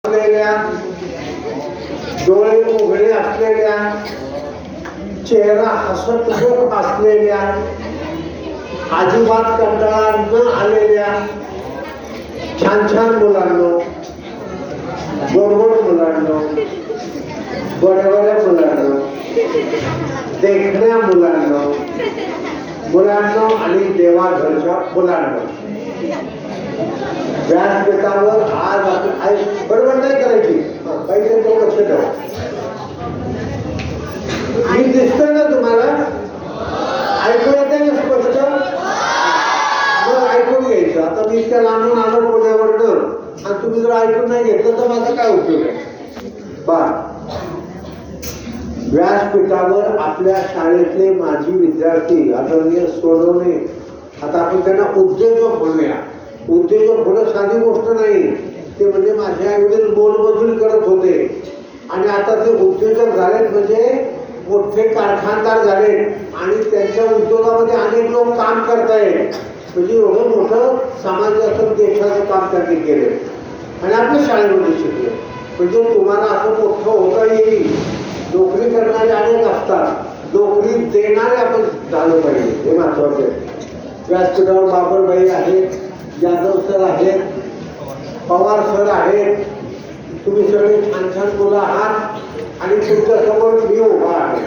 असलेल्या डोळे उघडे असलेल्या चेहरा हसतमुख असलेल्या अजिबात कंटाळा न आलेल्या छान छान मुलांनो, गोड मुलांनो, बड्या मुलांनो, देखण्या मुलांनो आणि देवाघरच्या मुलांनो, व्यासपीठावर आज आपण बरोबर नाही करायची, काहीतरी तो लक्ष ठेवा. मी दिसतोय ना तुम्हाला, ऐकू येते ना स्पष्ट, मग ऐकून घ्यायचं. आता मी इतक्या लांबून आलो पुण्यावरनं आणि तुम्ही जर ऐकून नाही घेतलं तर माझा काय उपयोग आहे. व्यासपीठावर आपल्या शाळेतले माजी विद्यार्थी आदरणीय सोनवणे, आता आपण त्यांना उद्योजक म्हणूया. उद्योजक होणं साधी गोष्ट नाही. ते म्हणजे माझे आई वडील मोलमजुरी करत होते आणि आता ते उद्योजक झालेत, म्हणजे मोठे कारखानदार झालेत आणि त्यांच्या उद्योगामध्ये अनेक लोक काम करतायत. म्हणजे एवढं मोठं समाजाचं देशाचं काम त्यांनी केलं आणि आपल्या शाळेमध्ये शिकले. म्हणजे तुम्हाला असं मोठं होता येईल. नोकरी करणारे अनेक असतात, नोकरी देणारे आपण झालं पाहिजे, हे महत्वाचं आहे. व्यासपीठावर बाबरबाई आहेत, यादव सर आहेत, पवार सर आहेत, तुम्ही सगळे छान छान मुलं आहात आणि तुमच्यासमोर मी उभा आहे.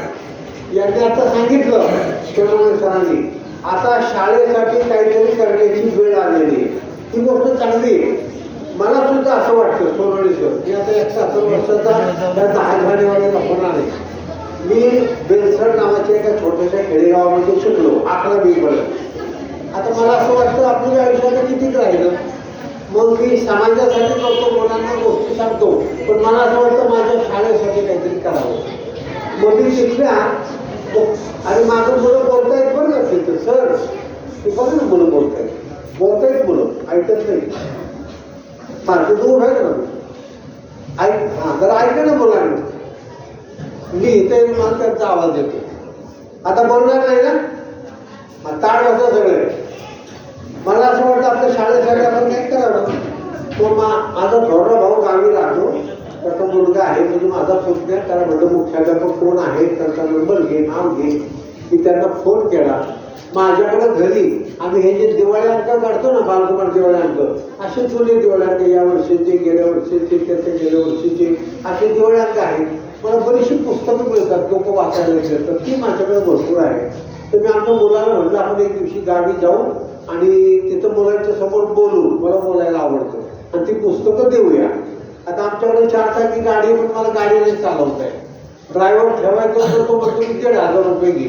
यांनी आता सांगितलं सोनवणे सरांनी, आता शाळेसाठी काहीतरी करण्याची वेळ आलेली. ही गोष्ट चांगली आहे. मला सुद्धा असं वाटतं सोनवणे सर, मी आता 1 वर्षाचा त्या 10 जानेवारीला होणार आहे. मी बेलसर नावाच्या एका छोट्याशा खेडेगावामध्ये शिकलो 11वी पर्यंत. आता मला असं वाटतं आपल्या आयुष्यात कितीच राहिलं. मग मी समाजासाठी करतो, मुलांना गोष्टी सांगतो, पण मला असं वाटतं माझ्या शाळेसाठी काहीतरी करावं. मग मी शिकल्या आणि माझं मुलं बोलतायत बरं नसेल तर सर, ते बघ ना मुलं बोलतायत मुलं ऐकत नाही. फारसे दूर आहे ना, ऐक जरा ऐका ना मुलांना. मी इथे मला त्यांचा आवाज येतो. आता बोलणार नाही ना, ताळ वाजवा सगळे. मला असं वाटतं आपल्या शाळेसाठी आपण काय करावं. तो माझा थोडा भाऊ गावी राहतो, त्याचा मुलगा आहे, म्हणजे माझा पुतण्या. त्याला म्हणलं मुख्याध्यापक कोण आहे, त्यांचा नंबर घे, नाव घे. मी त्यांना फोन केला. माझ्याकडे घरी आम्ही हे जे दिवाळी अंक काढतो ना, बालकुमार दिवाळी अंक, असे जुने दिवाळी अंक, या वर्षीचे, गेल्या वर्षीचे, त्याच्या गेल्या वर्षीचे असे दिवाळी अंक आहेत. मला बरीचशी पुस्तकं मिळतात, लोक वाचायला मिळतात, ती माझ्याकडे भरपूर आहे. तर मी आमच्या मुलाला म्हटलं आपण एक दिवशी गावी जाऊ आणि तिथं मुलांच्या समोर बोलू, मला बोलायला आवडतं, आणि ती पुस्तकं देऊया. आता आमच्याकडे 4 चाकी गाडी, पण मला गाडी नाही चालवता आहे. ड्रायव्हर ठेवायचा तर तो म्हणतो की 1,500 रुपये घे.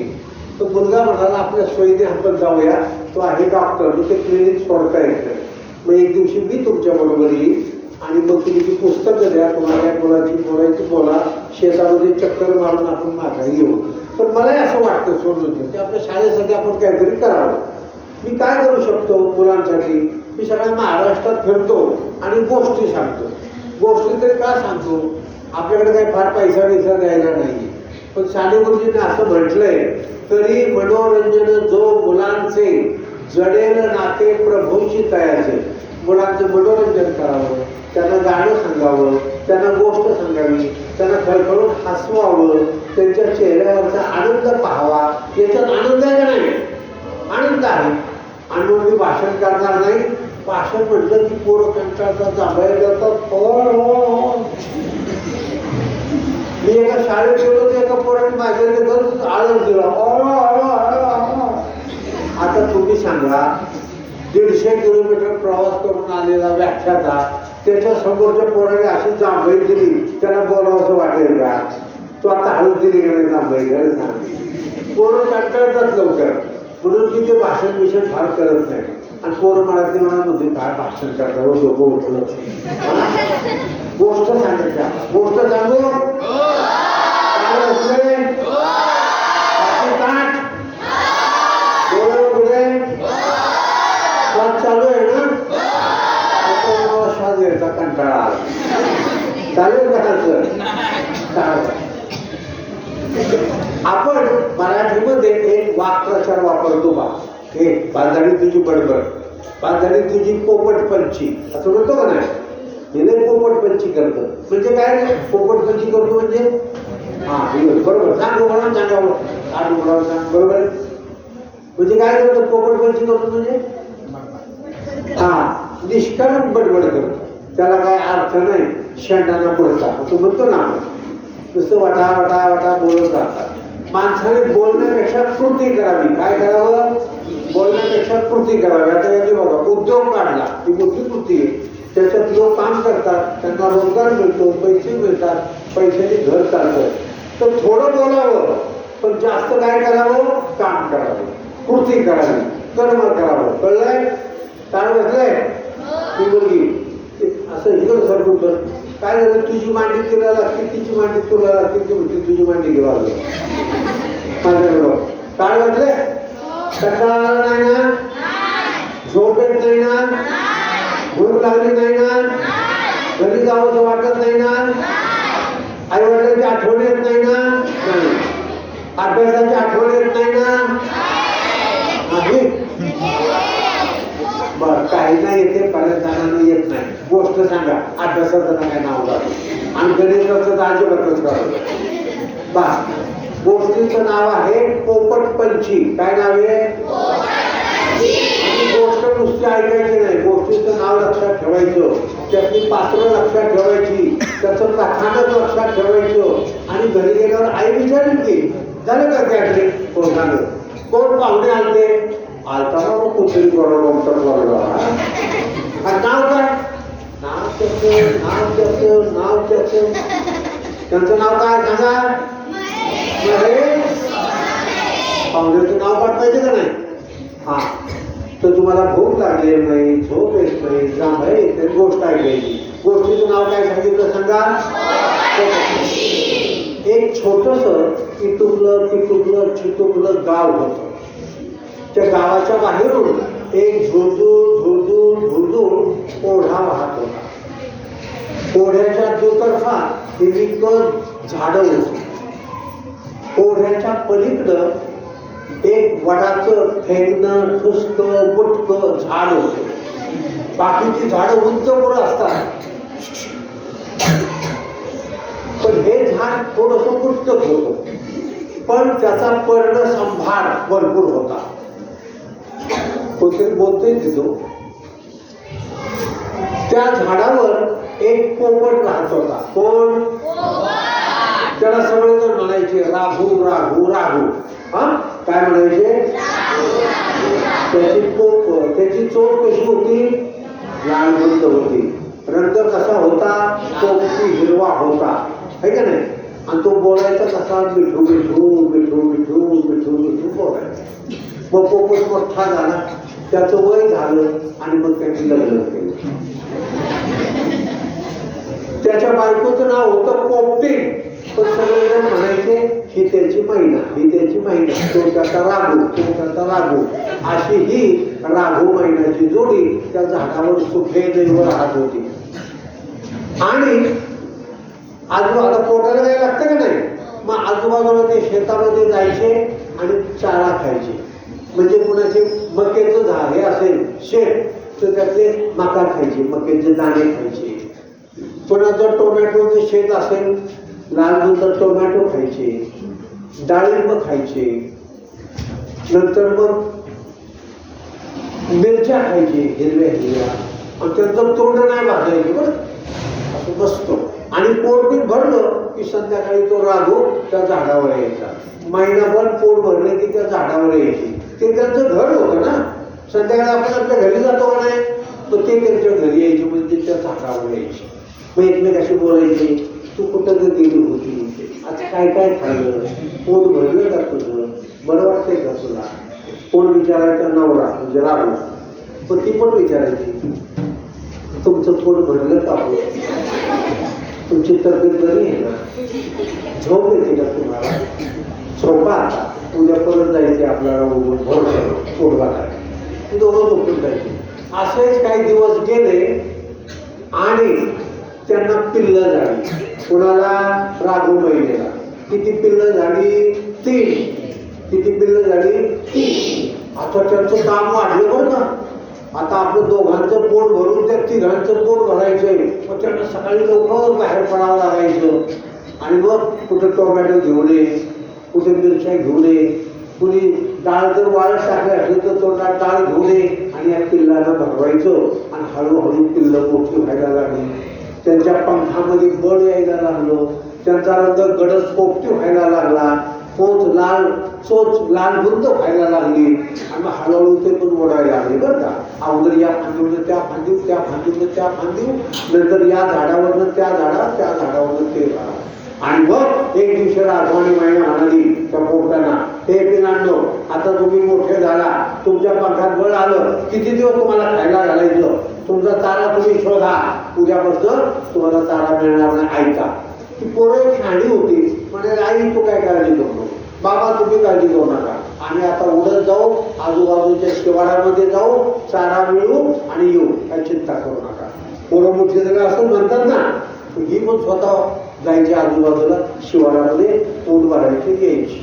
तो मुलगा म्हणाला आपल्या सोयीने आपण जाऊया, तो आहे डॉक्टर, ते क्लिनिक सोडता येतं. मग एक दिवशी मी तुमच्या बरोबर येईल आणि मग तुम्ही ती पुस्तकं द्या, तुम्हाला या मुलाची बोलायची बोला, शेतामध्ये चक्कर मारून आपण माघारी येऊ. पण मलाही असं वाटतं सोडून की आपल्या शाळेसाठी आपण काहीतरी करावं. मी काय करू शकतो मुलांसाठी. मी सगळ्या महाराष्ट्रात फिरतो आणि गोष्टी सांगतो. गोष्टी तरी का सांगतो, आपल्याकडे काही फार पैसा द्यायला नाही, पण साने गुरुजींनी असं म्हटलंय, तरी मनोरंजन जो मुलांचे जडेल नाते प्रभूंची तयाचे. मुलांचं मनोरंजन करावं, त्यांना गाणं सांगावं, त्यांना गोष्ट सांगावी, त्यांना खळखळून हसवावं, त्यांच्या चेहऱ्यावरचा आनंद पाहावा. याच्यात आनंद आहे का नाही? आनंद आहे. आणि मग मी भाषण करणार नाही. भाषण म्हटलं की पोरं कंटाळतात, जांभळ्या जातात. मी एका शाळेत गेलो तर एका पोराने माझ्याकडे आळस दिला. आता तुम्ही सांगा, 150 किलोमीटर प्रवास करून आलेला व्याख्याता त्याच्या समोरच्या पोराने अशी जांभळी दिली, त्याला बोलावंसं वाटेल का? तो आता हळूच दिली गेली जांभळी, खरं सांग. पोरं कंटाळतात लवकर, म्हणून मी ते भाषण फार करत नाही. आणि पोरं मराठी म्हणून काय भाषण करतात, डोकं उठलं. गोष्ट सांगायची, गोष्ट सांगू चालू आहे ना, श्वास घ्यायचा कंटाळा चालेल का सर? आपण मराठीमध्ये एक वाक्प्रचार वापरतो बा, हे बाजारी तुझी बडबड, बाजारी तुझी पोपट पंची, असं म्हणतो का नाही? हे पोपटपंची करतं. म्हणजे काय पोपटपंची करतो म्हणजे हा बरोबर सांग म्हणून सांगावं आठ उघडावं सांग बरोबर आहे. म्हणजे काय करतो पोपटपंची करतो म्हणजे हा निष्कारण बडबड करतो. त्याला काय अर्थ नाही. शेंडाना बोलता असं म्हणतो ना आपण. नुसतं वटा वटा वटा बोलत राहतात. माणसाने बोलण्यापेक्षा कृती करावी. काय करावं बोलण्यापेक्षा कृती करावी. आता याची बघा उद्योग काढला ही मोठी कृती आहे. त्याच्यात लोक काम करतात त्यांना रोजगार मिळतो पैसे मिळतात पैशाने घर चालतं. तर थोडं बोलावं पण जास्त काय करावं काम करावं कृती करावी कर्म करावं. कळलंय काय म्हटलंय ती मुलगी असं इकडं सरकून कर. काय झालं तुझी मांडी तिला लागते तिची मांडी तुला लागते ती म्हणते तुझी मांडी घेवा माझ्याबरोबर. काय म्हटलंय कंटाळा नाही ना झोप येत नाही ना भूक लागली नाही ना घरी जावंसं वाटत नाही ना आई वडिलांची आठवण येत नाही ना नाही अभ्यासाची आठवण येत नाही ना नाही बर काही नाही येते बऱ्याच जणांना येत नाही. गोष्ट सांगा अभ्यासाचं काय नाव जातं आणि गणिताचं तर अजिबातच करावं. बस गोष्टीचं नाव आहे पोपटपंची. काय नाव आहे गोष्ट नुसती ऐकायची नाही. गोष्टीचं नाव लक्षात ठेवायचं त्यातली पात्र लक्षात ठेवायची त्याचं कथानक लक्षात ठेवायचं आणि घरी गेल्यावर आई विचारेल की झालं का त्याकडे कोण झालं कोण पाहुणे आलते आलता मग कुठेतरी बरोबर नाव काय नाव त्याचं नाव त्याचं नाव त्याचं त्यांचं नाव काय सांगा पाहुण्याचं नाव पाठवायचं का नाही. हा तर तुम्हाला भूक लागली नाही झोप येत नाही जांभळे येत नाही गोष्ट ऐकायची. गोष्टीचं नाव काय सांगितलं सांगा. एक छोटस इटुकलं पिटुकलं चिटुकलं गाव होतं. त्या गावाच्या बाहेरून एक झुळझुळ झुळझुळ झुळझुळ ओढा वाहत होता. ओढ्याच्या दुतर्फा हिरवीक झाडं होती. ओढ्याच्या पलीकडं एक वडाचं फेगणं ठुसकं बुटकं झाड होतं. बाकीची झाडं उंच वर असतात पण हे झाड थोडस बुटकच होतं पण त्याचा पर्णसंभार भरपूर होता. कोणतरी बोलतोय तिथं. त्या झाडावर एक पोपट राहत होता. कोण त्याला सगळेजण म्हणायचे राघू राघू राघू. हा काय म्हणायचे त्याची पोप त्याची चोच कशी होती लाल बुंद होती. रंग कसा होता पोपटी हिरवा होता है का नाही. आणि तो बोलायचा कसा मिठू मिठू मिठू मिठू मिठू मिठू बोलायचा. मग पोपट मोठा झाला त्याचं वय झालं आणि मग त्यांनी लग्न केलं. त्याच्या बायकोचं नाव होतं पोपटी. पण सगळेजण म्हणायचे ही त्याची महिना ही त्याची महिना तो त्याचा राघू तो त्याचा राघू. अशी ही राघू महिन्याची जोडी त्या झाडावर सुखेदेवर राहत होती. आणि आजूबाजूला पोटाला काय लागतं का नाही मग आजूबाजूला ते शेतामध्ये जायचे आणि चारा खायचे. म्हणजे कुणाचे मक्याचं झाड हे असेल शेत तर त्यातले मका खायचे मक्याचे दाणे खायचे. पुन्हा जर टोमॅटोचे शेत असेल लाल नंतर टोमॅटो खायचे डाळिंब खायचे. नंतर मग मिरच्या खायचे हिरव्या हिरव्या आणि त्यांचं तोंड नाही भाजायचे बरं असं बसतो. आणि पोट बी भरलं की संध्याकाळी तो राघू त्या झाडावर यायचा. महिनाभर पोट भरले की त्या झाडावर यायचे. ते त्यांचं घर होतं ना. संध्याकाळी आपण आपल्या घरी जातो का नाही तर ते त्यांच्या घरी यायचे म्हणजे त्या झाडावर यायचे. मग एकमेकाशी बोलायचे तू कुठं तर गेली होती आता काय काय खाल्लं पोट भरलं का तुझं बरं वाटतंय का तुला. कोण विचारायचा नवरा म्हणजे राघू. पण ती पण विचारायची तुमचं पोट भरलं का हो तुमची तब्येत बरी आहे ना झोप येते का तुम्हाला झोपा आता उद्या परत जायचे आपल्याला भरोसा पोट भरायला. ती दोघं झोपून जायचे. असेच काही दिवस गेले आणि त्यांना पिल्लं झाली. कुणाला राघू महिलेला. किती पिल्लं झाली 3. किती पिल्लं झाली 3. आता त्यांचं काम वाढलं बरं का. आता आपलं दोघांचं पोट भरून त्या तिघांचं पोट भरायचंय, मग त्यांना सकाळी लवकर बाहेर पडावं लागायचं. आणि मग कुठं टोमॅटो घेऊन ये, कुठे मिरच्या घेऊन ये, कुणी डाळ जर वाळत टाकले असले तर तोंडात डाळ घेऊन ये आणि या पिल्लाला भरवायचं. आणि हळूहळू पिल्लं मोठी व्हायला लागली, त्यांच्या पंखामध्ये बळ यायला लागलं, त्यांचा रंग गडद पोपटी व्हायला लागला, चोच लाल बुंद व्हायला लागली. आणि मग हळूहळू ते पण ओढायला लागले बरं का. अगोदर या फांदीवरनं त्या फांदीव, त्या फांदीवरनं त्या फांदीव, नंतर या झाडावरनं त्या झाडावरनं ते झाड. आणि मग एक दिवशी राजवाणी माईने म्हणाली त्या पोपटांना, हे पिलांनो, आता तुम्ही मोठे झाला, तुमच्या पंखात बळ आलं, किती दिवस तुम्हाला खायला घालायचं, तुमचा चारा तुम्ही शोधा, उद्यापासून तुम्हाला चारा मिळणार नाही, ऐका. ती पोरं शाणी होती, म्हणाले आई तू काय काळजी करू नको, बाबा तुम्ही काळजी करू नका, आम्ही आता उडत जाऊ, आजूबाजूच्या शिवारामध्ये जाऊ, चारा मिळू आणि येऊ, काय चिंता करू नका. पोरं मोठी जगा असं म्हणतात ना, ही पण स्वतः जायची आजूबाजूला शिवारामध्ये, पोट भरायची, यायची.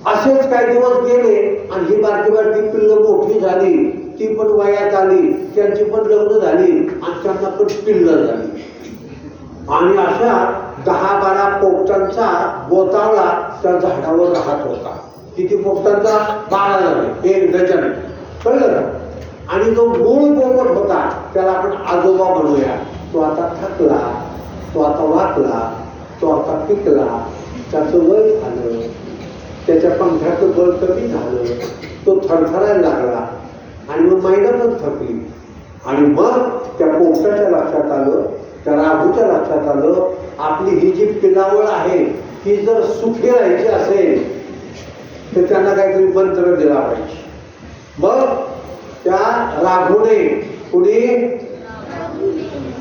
असेच काही दिवस गेले आणि ही बारकी बारकी पिल्लं मोठी झाली, ती पण वयात आली, त्यांची पण लग्न झाली आणि त्यांना पण पिल्लं झाली. आणि अशा 10-12 पोपटांचा गोतावळा त्या झाडावर राहत होता. किती पोपटांचा? 12 झाले, 1 डझन, कळलं का. आणि जो मूळ पोपट होता त्याला आपण आजोबा म्हणूया. तो आता थकला, तो आता वाकला, तो आता पिकला, त्याचं वय झालं, त्याच्या पंखाचं बळ कमी झालं, तो थरथरायला लागला. आणि मग मैना पण थकली. आणि मग त्या पोपटाच्या लक्षात आलं, त्या राघूच्या लक्षात आलं, आपली ही जी पिलावळ आहे ही जर सुखी राहायची असेल तर त्यांना काहीतरी मंत्र दिला पाहिजे. मग त्या राघूने, कुणी?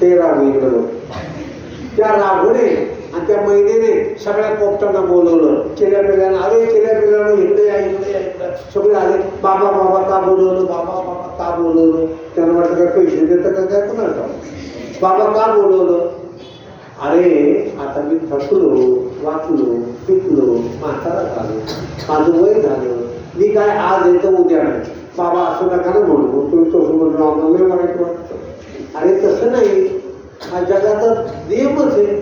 ते राघू इकडे बघ, त्या राघूने आणि त्या महिनेने सगळ्या पोपटांना बोलवलं. केल्या पिल्यांना, अरे केल्या पिल्यांना इकडे या, इकडे या, इकडे. सगळे आले. बाबा बाबा का बोलवलं, बाबा बाबा का बोलवलं. त्यांना वाटतं काय पैसे देतं का काय, कोणाला बाबा का बोलवलं. अरे आता मी थकलो, वाचलो, पिकलो, म्हातारा झालो, माझं वय झालं, मी काय आज येतं उद्या नाही. बाबा असं नका ना म्हणू, तुम्ही तसं म्हणून वेळ वाईट वाटतं. अरे तसं नाही, हा जगाचा नियमच आहे,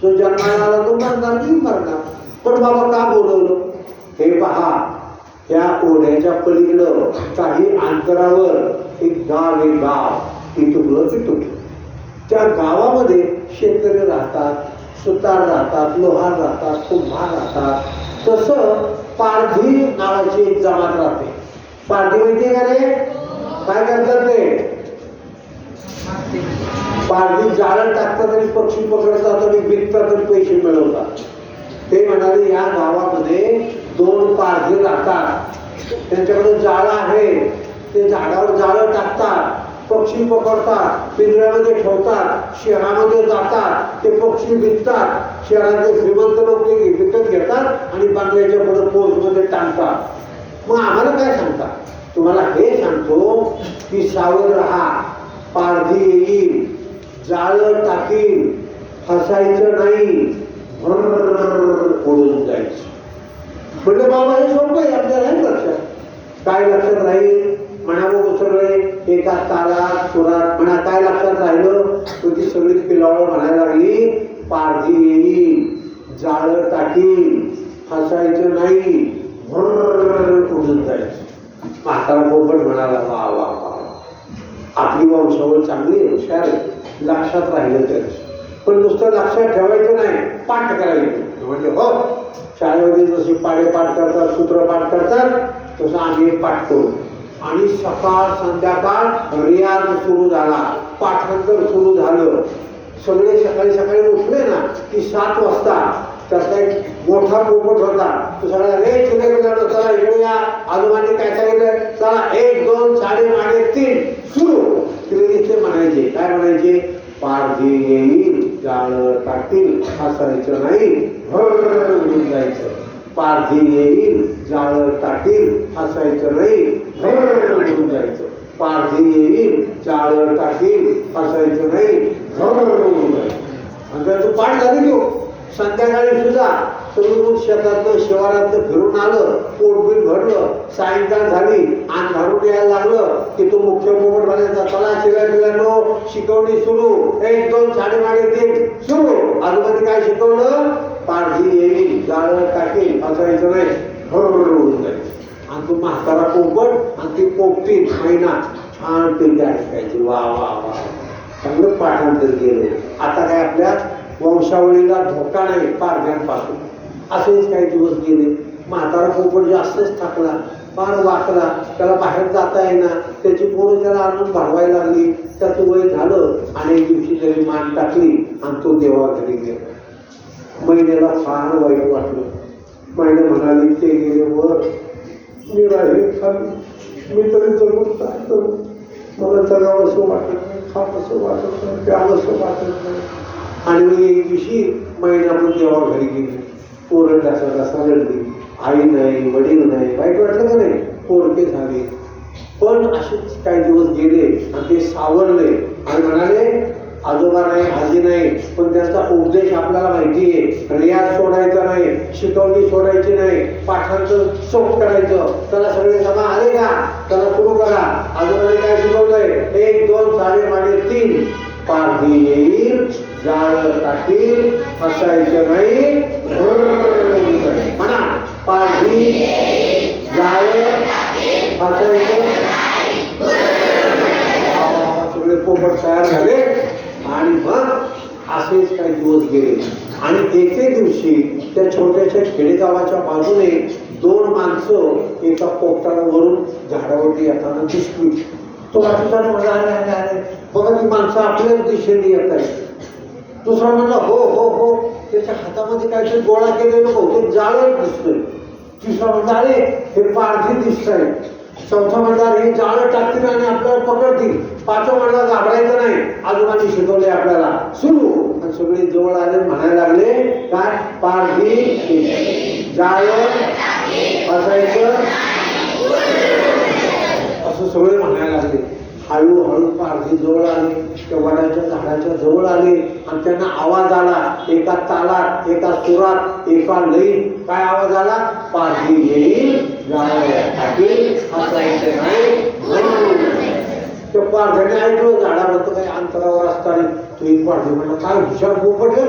जो जन्माला आला तो मरणार, मी मरणार. पण बाबा का बोलवलं. हे पहा, या ओढ्याच्या पलीकडं काही अंतरावर एक गाव आहे, गाव पिटुकलं पिटुकलं. त्या गावामध्ये शेतकरी राहतात, सुतार राहतात, लोहार राहतात, कुंभार राहतात. तसं पारधी नावाची एक जमात राहते. पारधी माहिती का रे, काय करतात ते. पारधी जाळं टाकतात आणि पक्षी पकडतात आणि विकतात आणि पैसे मिळवतात. ते म्हणाले या गावामध्ये 2 पारधी राहतात, त्यांच्याकडे जाळं आहे, ते झाडावर जाळं टाकतात, पक्षी पकडतात, पिंजऱ्यामध्ये ठेवतात, शहरामध्ये जातात, ते पक्षी विकतात, शहरातले श्रीमंत लोक ते विकत घेतात आणि बांगल्याच्या पुढे पोस्टमध्ये टाकतात. मग आम्हाला काय सांगतात. तुम्हाला हे सांगतो की सावध राहा, पारधी येईल, जाळं टाकील, फसायचं नाही, उडून जायचं. म्हणजे बाबा हे सोपं आहे, आपल्याला नाही लक्षात. काय लक्षात राहील म्हणावं सगळे एका तालात सुरात म्हणा, काय लक्षात राहिलं. तो ती सगळी पिलावळ म्हणायला लागली, पारधी येईल, जाळं टाकील, फसायचं नाही, उडून जायचं. म्हातारा पोपट म्हणाला, वा वा वा, आपली वंशावळ चांगली आहे, हुशार आहे, लक्षात राहिलं त्याचं. पण नुसतं लक्षात ठेवायचं नाही, पाठ करायचं. म्हणजे हो, शाळेमध्ये जसे पाठ करतात, सूत्र पाठ करतात, तसं आम्ही पाठ करू. आणि सकाळ संध्याकाळ रियाज सुरू झाला, पाठांतर सुरू झालं. सगळे सकाळी सकाळी उठले ना की 7 वाजता त्याचा एक मोठा पोपट होता, तो सगळ्या रे चिले गेला, चला इकडे या, आजोबांनी काय सांगितलं, चला 1 2 साडे 3 सुरू. तिथे म्हणायचे, काय म्हणायचे, पारधी येईल, जाळं टाकील, हसायचं नाही, उडून जायचं. पारधी येईल, जाळं टाकील, हसायचं नाही, उडून जायचं. पारधी येईल, जाळं टाकील, हसायचं नाही, उडून जायचं. आणि तू पाठ झाली घेऊ. संध्याकाळी सुद्धा सगळं शेतातलं शिवारातलं फिरून आलं, पोटबीट भरलं, सायंकाळ झाली, अंधारून यायला लागलं की तो मुख्य पोपट म्हणायचा, चला चिरापिलांनो शिकवणी सुरू, 1 2 साडेमागे 3 सुरू. आजोबांनी काय शिकवलं? पारधी येईल, जाळं टाकेल, फसायचं नाही, उडून जाईल. आणि तो म्हातारा पोपट आणि ती पोपटी महिना छान पैकी ऐकायची. वा वा वा, चांगलं पाठांतर केलं. आता काय आपल्या वंशावळीला धोका नाही पारध्यांपासून. असेच काही दिवस गेले. म्हातारा पोपट जास्तच थकला, फार वाकला, त्याला बाहेर जाता येईना. त्याची पोरं त्याला आणून भागवायला लागली. त्याचं वय झालं आणि एक दिवशी त्याने मान टाकली आणि तो देवाघरी गेला. महिन्याला फार वाईट वाटलं. महिने म्हणाली, ते गेले वर, मी राहिले खाली, मी तरी जगून काय करू? मला जगावंसं वाटत नाही, खावंसं वाटत नाही, प्यावंसं वाटत नाही. आणि मी एक दिवशी महिन्यापूर देवाघरी गेली. पोरं ढसा रडली. आई नाही, वडील नाही. वाईट वाटलं का नाही? पोरके झाले. पण असेच काही दिवस गेले आणि ते सावरले आणि म्हणाले, आजोबा नाही, आजी नाही, पण त्यांचा उपदेश आपल्याला माहिती आहे. रियाज सोडायचा नाही, शिकवणी सोडायची नाही, पाठांचं सोप करायचं. त्याला सगळे जमा आले का? त्याला सुरू करा. आजोबाने काय शिकवलंय? 1 2 साडेमागे 3 पारधी येईल, जाळ टाकील, फसायचं नाही. म्हणा, पारधी जाळ फसायचं. सगळे पोपट तयार झाले आणि मग असेच काही दिवस गेले. आणि एके दिवशी त्या छोट्याशा खेडेगावाच्या बाजूने 2 माणसं एका पोपटावरून झाडावरती येताना दिसली. तो वाचताना म्हणला, अरे अरे बघा ती माणसं आपल्याच दिशेने येत आहेत. दुसरा म्हणला, हो हो हो, त्याच्या हातामध्ये काहीतरी गोळा केलेलं बहुतेक जाळं दिसतोय. तिसरा म्हणला, अरे हे पारधी दिसत आहे. चौथा म्हणला, हे जाळं टाकतील आणि आपल्याला पकडतील. 5वा म्हणला, घाबरायचं नाही, आजोबांनी शिकवले आपल्याला, सुरू. आणि सगळे जवळ आले, म्हणायला लागले, काय? पारधी जाळं फसायचं, असं सगळे म्हणायला लागले. हळूहळू पारधी जवळ आले, त्या वडाच्या झाडाच्या जवळ आले आणि त्यांना आवाज आला. एका तालात, एका सुरात, एका लईत. काय आवाज आला? पारधी येईल, जाळं टाकेल, फसायचं नाही. त्या पारध्याने ऐकलं. झाडावरचं काही अंतरावर असताना तो एक पारधी म्हणला, काय हुशार पोपट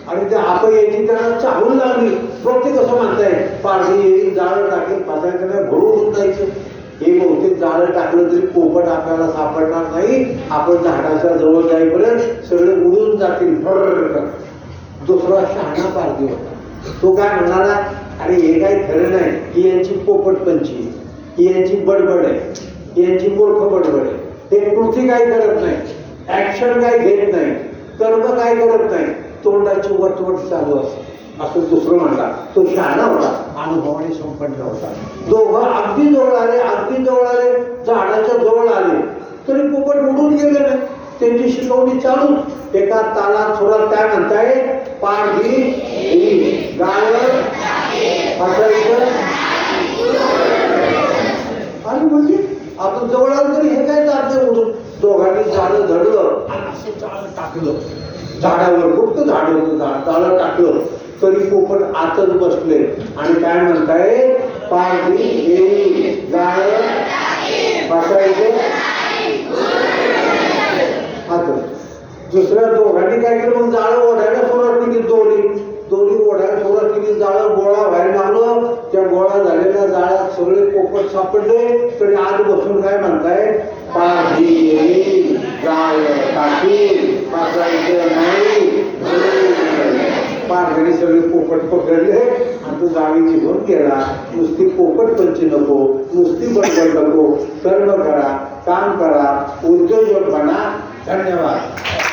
आणि ते आपण यायची त्यांना चाहून लागली. प्रत्येक असं म्हणताय, पारधी येईल, जाळं टाकेल, फसायचं नाही, भरून जायचं. हे बहुतेक जाळं टाकलं तरी पोपट आपल्याला सापडणार नाही. आपण झाडाच्या जवळ जाईपर्यंत सगळे उडून जातील. दुसरा शहाणा पारधी होता. तो काय म्हणाला, अरे हे काही खरं नाही, ही यांची पोपटपंची, ही यांची बडबड आहे, ही यांची मूर्ख बडबड आहे. हे कृती काही करत नाही, ऍक्शन काही घेत नाही, कर्म काय करत नाही, तोंडाची वटवट चालू असते. असं दुसरं म्हणला. तो शहाणा होता, अनुभवाने संपन्न होता. दोघं अगदी जवळ आले, अगदी जवळ आले, झाडाच्या जवळ आले तरी पोपट उडून गेले नाही. त्यांची शिकवणी चालू. एका तालात सुरात काय म्हणताय? पारधी जाळं फसायचं. आणि म्हणजे आपण जवळ आलो तरी हे काय जाते उडून. दोघांनी झाडं धरलं आणि असं जाळं टाकलं झाडावर. फक्त जाळं टाकलं तरी पोपट आतच बसले आणि काय म्हणताय? पारधी येईल, जाळं फसायचं. आता दुसऱ्या दोघांनी काय केलं? मग जाळं ओढायला सुरुवात केली. दोन्ही ओढायला सुरुवात केली. जाळं गोळा व्हायला लागलं. त्या गोळा झालेल्या जाळ्यात सगळे पोपट सापडले. तरी आज बसून काय म्हणताय? पारधी येईल, जाळं टाकील, फसायचं नाही. पारध्याने सगळे पोपट पकडले आणि तो गावी निघून गेला. नुसती पोपटपंची नको, नुसती बडबड नको, कर्म करा, काम करा, उद्योजक बना. धन्यवाद.